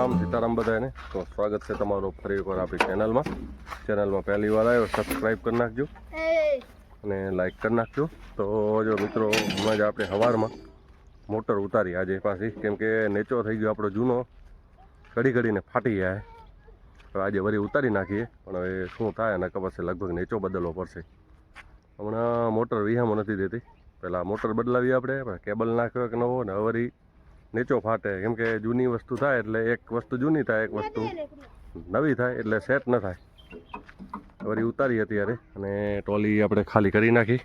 રામ સીતારામ બધાને. તો સ્વાગત છે તમારું ફરી એકવાર આપણી ચેનલમાં પહેલી વાર આવ્યો સબસ્ક્રાઈબ કરી નાખજો અને લાઈક કરી નાખજો. તો જો મિત્રો હમણાં જ આપણે સવારમાં મોટર ઉતારી આજે પાછી, કેમ કે નેચો થઈ ગયો આપણો જૂનો, ઘડીને ફાટી જાય. હવે આજે વળી ઉતારી નાખીએ, પણ હવે શું થાય એને ખબર છે, લગભગ નેચો બદલવો પડશે. હમણાં મોટર વિહામાં નથી દેતી, પહેલાં મોટર બદલાવી આપણે, કેબલ નાખ્યો કે નવો, ને વળી નેચો ફાટે. કેમ કે જૂની વસ્તુ થાય એટલે એક વસ્તુ જૂની થાય, એક વસ્તુ નવી થાય, એટલે સેટ ન થાય. વળી ઉતારી અત્યારે, અને ટોલી આપણે ખાલી કરી નાખી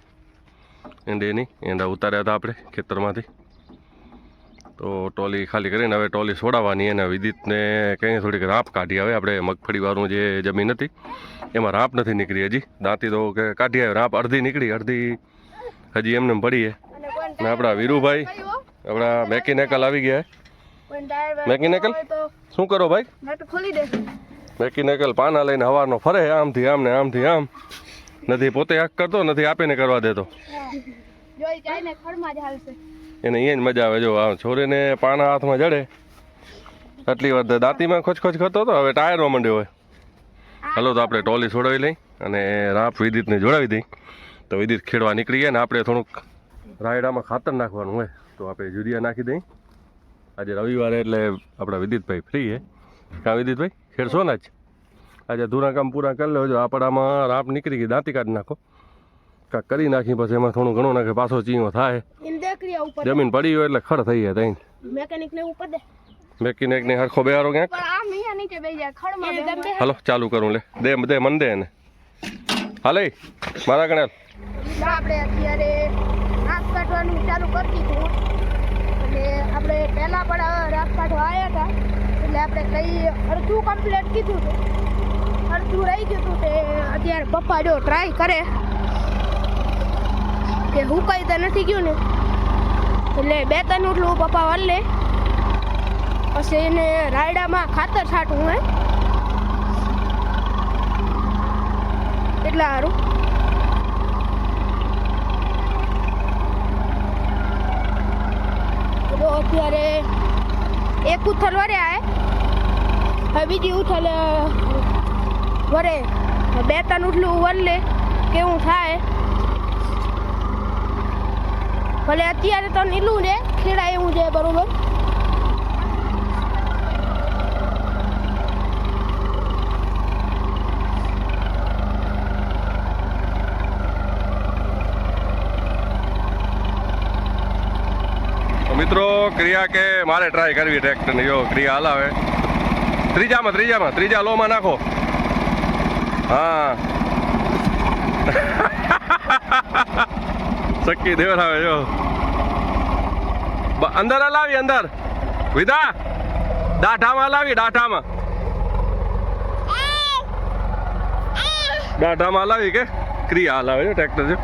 એંડા ઉતાર્યા હતા આપણે ખેતરમાંથી. તો ટોલી ખાલી કરીને હવે ટોલી છોડાવવાની, એને વિદ્યુતને કંઈ થોડીક રાપ કાઢી આવે. આપણે મગફળીવાળું જે જમીન હતી એમાં રાપ નથી નીકળી હજી, દાંતી તો કે કાઢી આવે. રાપ અડધી નીકળી, અડધી હજી એમને પડીએ. ને આપણા વીરુભાઈ આપણા મેકેનિકલ આવી ગયા. મેકેનિકલ શું કરો ભાઈ? મેકેનિકલ પાના લઈને હવારનો ફરે, આમથી આમ ને આમથી આમ. નથી પોતે આંખ કરતો, નથી આપીને કરવા દેતો. એને અહીંયા જ મજા આવે. જો આ છોરીને પાના હાથમાં જડે આટલી વાર દાંતીમાં ખોચ કરતો હતો, હવે ટાયરમાં મંડ્યો હોય. હાલો તો આપણે ટોલી છોડાવી લઈ અને રાપ વિદ્યુતને જોડાવી દઈ. તો વિદ્યુત ખેડવા નીકળી ગયા ને આપણે થોડુંક રાયડામાં ખાતર નાખવાનું હોય, તો આપણે યુરિયા નાખી દઈ. આજે રવિવારે એટલે આપણા વિદ્યુતભાઈ ફ્રી છે. કાં વિદ્યુતભાઈ ખેડશો ને આજે ધૂરા કામ પૂરા કરી લેજો. આપણામાં રાપ નીકળી ગઈ, દાંતી કાઢી નાખો, કાંક કરી નાખી, પછી એમાં થોડું ઘણું નાખે, પાછો ચીયો થાય. જમીન પડી હોય એટલે ખડ થઈ જાય. ત્યાં મેકેનિકને હરખો બેહારો ક્યાંક. હાલો ચાલુ કરું, લે દે મન દે એને. હાલે મારા ગણેલ આપણે અત્યારે રાખ કાઢવાનું ચાલુ કરી દીધું. અને આપણે પહેલાં પણ રાખ કાઢવા આવ્યા હતા, એટલે આપણે કઈ અડધું કમ્પ્લીટ કીધું હતું, અડધું રહી ગયું હતું. તે અત્યારે પપ્પા જો ટ્રાય કરે કે હુકાઈ તો નથી ગયું ને, એટલે 2-3 ઉટલું પપ્પા વળલે, પછી એને રાયડામાં ખાતર છાંટવું હોય એટલા સારું. તો અત્યારે એક ઉથલ વરે હવે બીજી ઉથલ વરે, 2-3 ઉઠલું વરલે કેવું થાય. ભલે અત્યારે તો નીલું છે, ખેડાય એવું છે બરોબર. મિત્રો ક્રિયા કે મારે ટ્રાય કરવી ટ્રેક્ટરની. જો ક્રિયા હલાવે ત્રીજા લોમાં નાખો. હા સક્કી દેવરાવે. જો અંદર હલાવી, અંદર વિધા દાઢામાં હલાવી, દાઢામાં હલાવી કે ક્રિયા હલાવે છે ટ્રેક્ટર. જો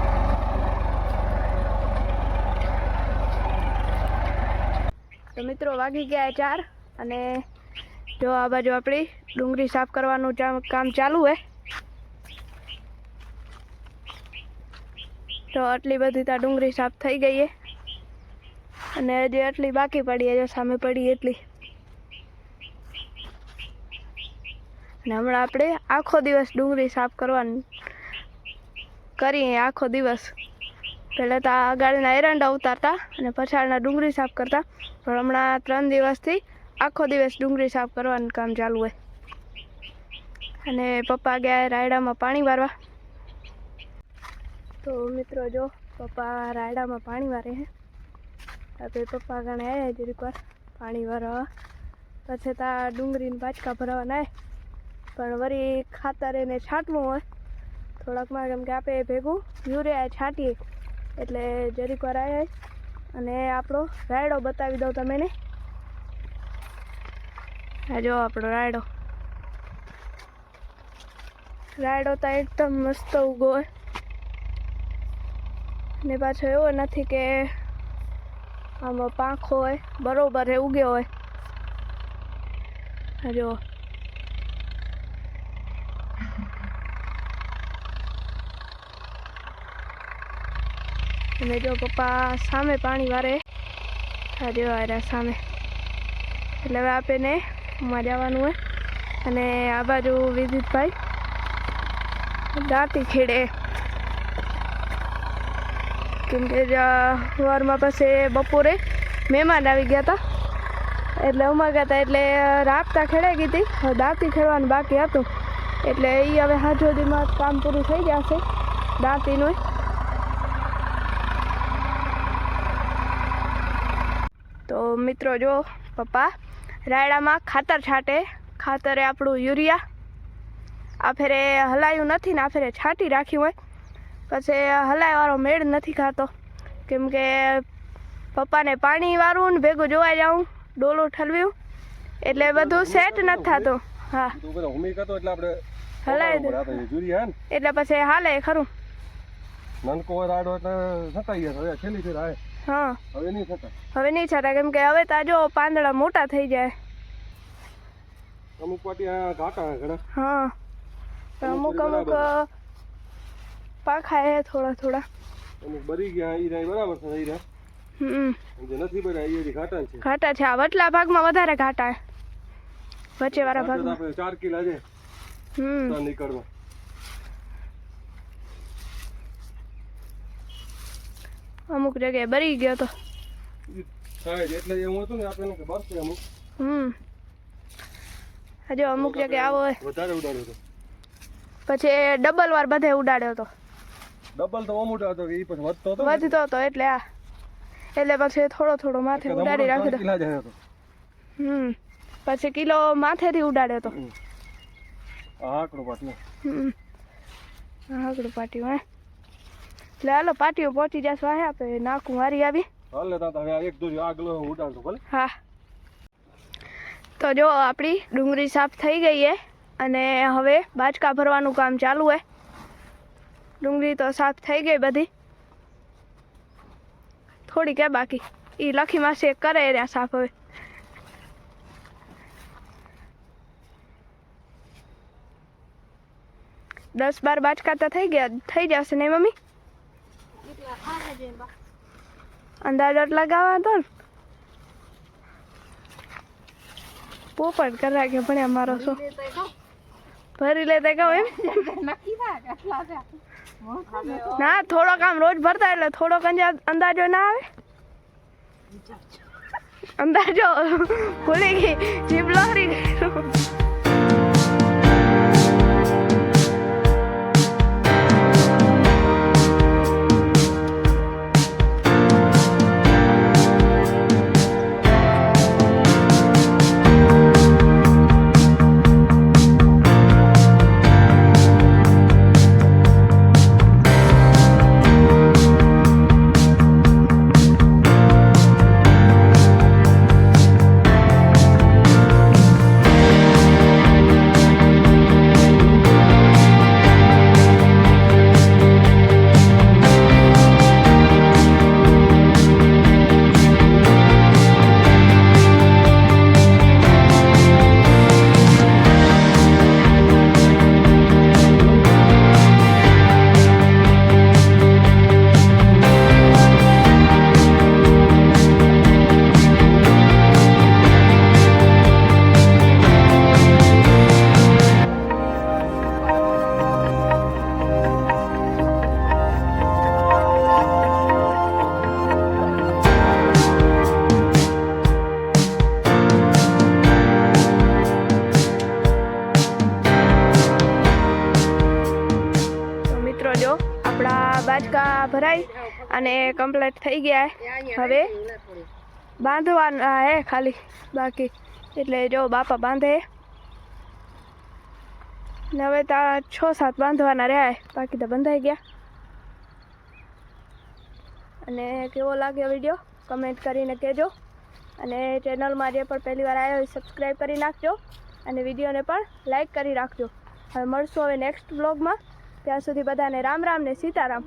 તો મિત્રો વાગી ગયા 4, અને જો આ બાજુ આપણી ડુંગળી સાફ કરવાનું કામ ચાલુ છે. તો આટલી બધી ત્યાં ડુંગળી સાફ થઈ ગઈ છે, અને હજી આટલી બાકી પડી છે, સામે પડી એટલી. અને હમણાં આપણે આખો દિવસ ડુંગળી સાફ કરવાની કરીએ, આખો દિવસ. પહેલાં તો ગાડીના એરંડા ઉતારતા અને પછાડના ડુંગળી સાફ કરતા, પણ હમણાં 3 દિવસથી આખો દિવસ ડુંગળી સાફ કરવાનું કામ ચાલુ હોય. અને પપ્પા ગયા રાયડામાં પાણી વારવા. તો મિત્રો જો પપ્પા રાયડામાં પાણી વારે છે. આપણે પપ્પા ગાણે આવ્યા જરીક વાર પાણી વારવા, પછી ત્યાં ડુંગળીને બાચકા ભરવાના આવે. પણ વળી ખાતર એને છાંટવું હોય થોડાકમાં, કેમ કે આપણે ભેગું યુરિયા છાંટીએ, એટલે જરીક વાર આવ્યા. અને આપણો રાયડો બતાવી દઉં તમને. આ જો આપણો રાયડો તો એકદમ મસ્ત ઉગો હોય, ને પાછો એવો નથી કે આમાં પાંખો હોય, બરોબર એ ઉગ્યો હોય. જો અને જો પપ્પા સામે પાણી વારે, આ જો આ સામે. એટલે હવે આપણે માં જવાનું હોય. અને આ બાજુ વિદિતભાઈ દાંતી ખેડે, કેમ કે સવારમાં પછી બપોરે મહેમાન આવી ગયા હતા એટલે ઉમા ગયા હતા એટલે રાબતા ખેડાઈ ગઈ હતી. હવે દાંતી ખેડવાનું બાકી હતું એટલે એ હવે હાથ સુધીમાં કામ પૂરું થઈ જશે દાંતીનું. તો મિત્રો જો પપ્પા રાયડામાં ખાતર છાંટે. ખાતરે આપણું યુરિયા આ ફેરે હલાયું નથી ને આ ફેરે છાંટી રાખ્યું હોય, પછી હલાયવાળો મેળ નથી ખાતો કેમ કે પપ્પાને પાણી વાળું ને ભેગું જોવા જાઉં ડોલું ઠલવ્યું એટલે બધું સેટ નથી થતું. હા હલાય એટલે પછી હાલે ખરું. હા હવે નહીં છાંટા કેમ કે હવે તો જો પાંદડા મોટા થઈ જાય. અમુક પાટી ઘાટા ઘણા. હા તો અમુક પાખા હે થોડા થોડા. અમુક બરી ગયા ઈ રાય બરાબર છે ઈ રાય. જે નથી બર્યા ઈ ઘાટા છે. ઘાટા છે. આ વટલા ભાગમાં વધારે ઘાટા હે. વચ્ચે વાળા ભાગમાં આપણે 4 કિલા છે. નીકળવા અમુક જગ્યાએ બરી ગયો તો સાહેબ એટલે એવું હતું ને આપણે કે બરસે અમુક. હજુ અમુક જગ્યાએ આવો હોય વધારે ઉડાડ્યો હતો પછી ડબલ વાર બધે ઉડાડ્યો હતો. ડબલ તો ઓમ ઉડાડતો કે ઈ પછી વધતો હતો એટલે આ એટલે પછી થોડો થોડો માથે ઉડાડી રાખ્યો હતો. કિલા જાય હતો. પછી કિલો માથેથી ઉડાડ્યો હતો. આકડો પાટ્યો. આકડો પાટ્યો હે. એટલે હાલો પાટીઓ પહોંચી જશે. વાહે આપણે નાકું મારી આવી. હાલે તા હવે એક દોરી આગલો ઉડાડતો ભલે. હા તો જો આપણી ડુંગળી સાફ થઈ ગઈ છે અને હવે બાજકા ભરવાનું કામ ચાલુ છે. ડુંગળી તો સાફ થઈ ગઈ બધી, થોડી કે બાકી એ લખી માસી કરે રહ્યા સાફ. હવે દસ 12 બાજકા તો થઈ જશે ને મમ્મી? અંદાજો લગાવવા હતો ને પોપટ કરા કે ભણ્યા મારો છો ભરી લેતા કહો એમ ના. થોડોક આમ રોજ ભરતા એટલે થોડોક અંદાજો ના આવે. અંદાજો ભૂલી ગઈ જીભ લહરી ગઈ. બાજકા ભરાઈ અને કમ્પ્લીટ થઈ ગયા. હવે બાંધવાના હે ખાલી બાકી, એટલે જો બાપા બાંધે ને હવે ત્યાં 6-7 બાંધવાના રહ્યા, બાકી તો બંધાઈ ગયા. અને કેવો લાગ્યો વિડીયો કમેન્ટ કરીને કહેજો, અને ચેનલમાં જે પણ પહેલી વાર આવ્યો હોય સબસ્ક્રાઈબ કરી નાખજો, અને વિડીયોને પણ લાઈક કરી રાખજો. હવે મળશું હવે નેક્સ્ટ બ્લોગમાં. ત્યાં સુધી બધાને રામ રામ ને સીતારામ.